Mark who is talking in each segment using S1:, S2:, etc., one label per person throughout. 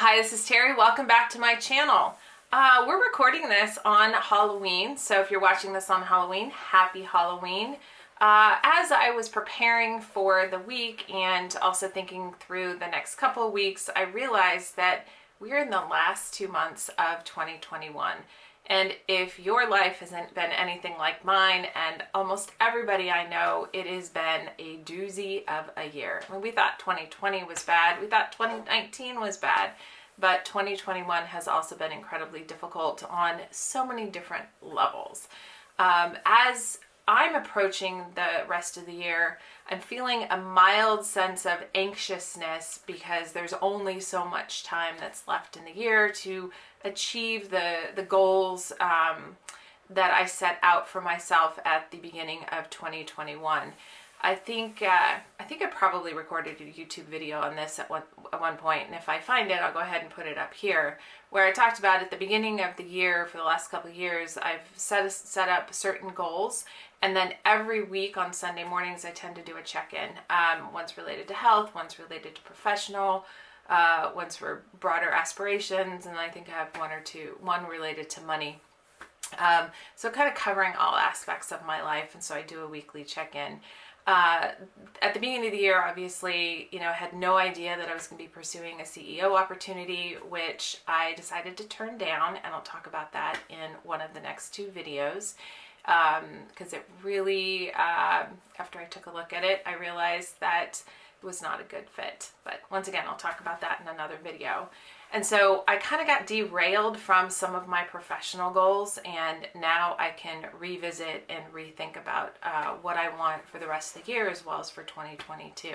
S1: Hi, this is Terry. Welcome back to my channel. We're recording this on Halloween, so if you're watching this on Halloween, happy Halloween. As I was preparing for the week and also thinking through the next couple of weeks, I realized that we're in the last 2 months of 2021. And if your life hasn't been anything like mine and almost everybody I know, it has been a doozy of a year. I mean, we thought 2020 was bad. We thought 2019 was bad. But 2021 has also been incredibly difficult on so many different levels. As I'm approaching the rest of the year, I'm feeling a mild sense of anxiousness because there's only so much time that's left in the year to achieve the goals that I set out for myself at the beginning of 2021. I think I probably recorded a YouTube video on this at one point, and if I find it, I'll go ahead and put it up here, where I talked about at the beginning of the year, for the last couple of years, I've set up certain goals, and then every week on Sunday mornings, I tend to do a check-in. One's related to health, one's related to professional, one's for broader aspirations, and I think I have one related to money. So kind of covering all aspects of my life, and so I do a weekly check-in. At the beginning of the year, obviously, I had no idea that I was going to be pursuing a CEO opportunity, which I decided to turn down, and I'll talk about that in one of the next two videos. Because it really, after I took a look at it, I realized that it was not a good fit. But once again, I'll talk about that in another video. And so I kind of got derailed from some of my professional goals, and now I can revisit and rethink about what I want for the rest of the year as well as for 2022.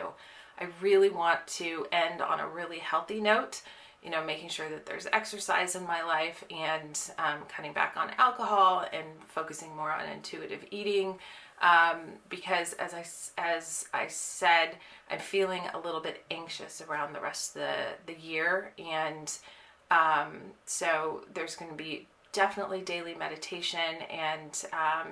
S1: I really want to end on a really healthy note, making sure that there's exercise in my life and cutting back on alcohol and focusing more on intuitive eating. Because as I said, I'm feeling a little bit anxious around the rest of the year, and so there's going to be definitely daily meditation and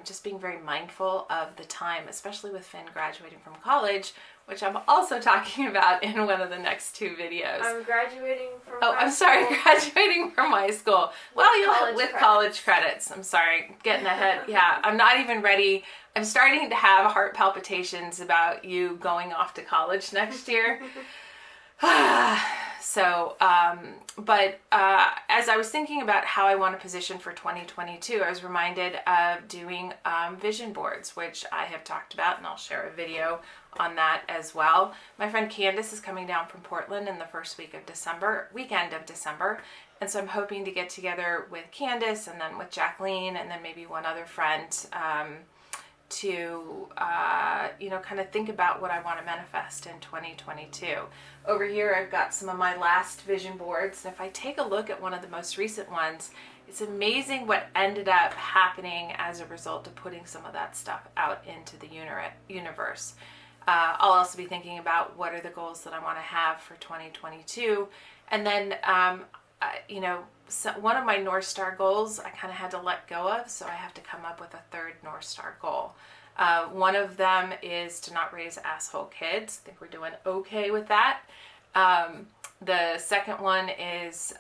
S1: just being very mindful of the time, especially with Finn graduating from college, which I'm also talking about in one of the next two videos.
S2: I'm graduating from
S1: graduating from high school. With college credits. I'm sorry, getting ahead. Yeah, I'm not even ready. I'm starting to have heart palpitations about you going off to college next year. So, as I was thinking about how I want to position for 2022, I was reminded of doing vision boards, which I have talked about, and I'll share a video on that as well. My friend Candace is coming down from Portland in the first weekend of December, and so I'm hoping to get together with Candace and then with Jacqueline and then maybe one other friend to kind of think about what I want to manifest in 2022. Over here I've got some of my last vision boards, and if I take a look at one of the most recent ones, it's amazing what ended up happening as a result of putting some of that stuff out into the universe. I'll also be thinking about what are the goals that I want to have for 2022, and then so one of my North Star goals I kind of had to let go of, so I have to come up with a third North Star goal. One of them is to not raise asshole kids. I think we're doing okay with that. The second one is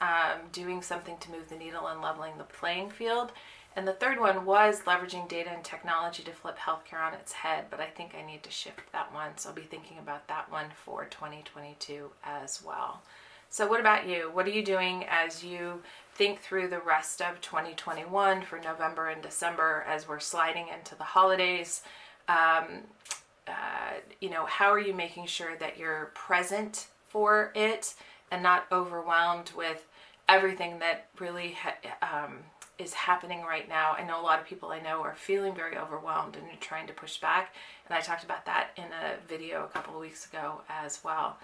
S1: doing something to move the needle and leveling the playing field. And the third one was leveraging data and technology to flip healthcare on its head, but I think I need to shift that one, so I'll be thinking about that one for 2022 as well. So what about you? What are you doing as you think through the rest of 2021 for November and December as we're sliding into the holidays? How are you making sure that you're present for it and not overwhelmed with everything that really is happening right now? I know a lot of people I know are feeling very overwhelmed and are trying to push back, and I talked about that in a video a couple of weeks ago as well.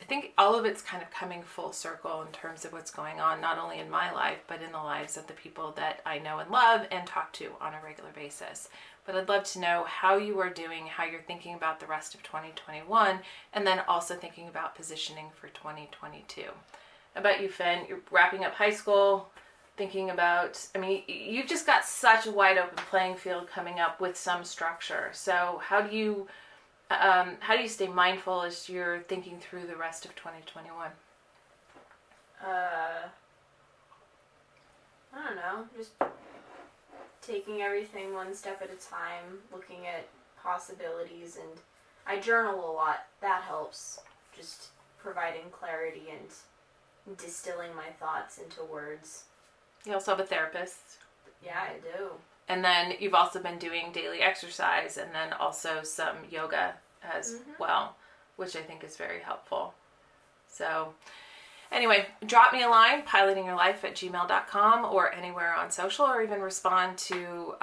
S1: I think all of it's kind of coming full circle in terms of what's going on, not only in my life, but in the lives of the people that I know and love and talk to on a regular basis. But I'd love to know how you are doing, how you're thinking about the rest of 2021, and then also thinking about positioning for 2022. How about you, Finn? You're wrapping up high school, thinking about, you've just got such a wide open playing field coming up with some structure. So how do you stay mindful as you're thinking through the rest of 2021?
S2: just taking everything one step at a time, looking at possibilities, and I journal a lot. That helps. Just providing clarity and distilling my thoughts into words.
S1: You also have a therapist.
S2: Yeah, I do.
S1: And then you've also been doing daily exercise and then also some yoga as well, which I think is very helpful. So anyway, drop me a line, pilotingyourlife@gmail.com, or anywhere on social, or even respond to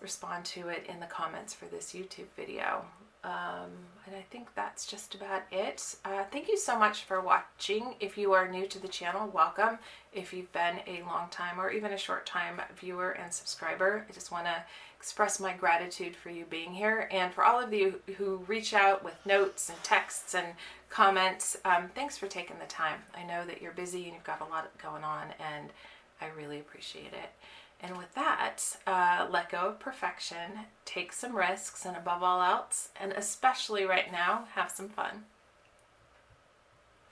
S1: it in the comments for this YouTube video. And I think that's just about it. Thank you so much for watching. If you are new to the channel, welcome. If you've been a long time or even a short time viewer and subscriber, I just want to express my gratitude for you being here. And for all of you who reach out with notes and texts and comments, thanks for taking the time. I know that you're busy and you've got a lot going on, and I really appreciate it. And with that, let go of perfection, take some risks, and above all else, and especially right now, have some fun.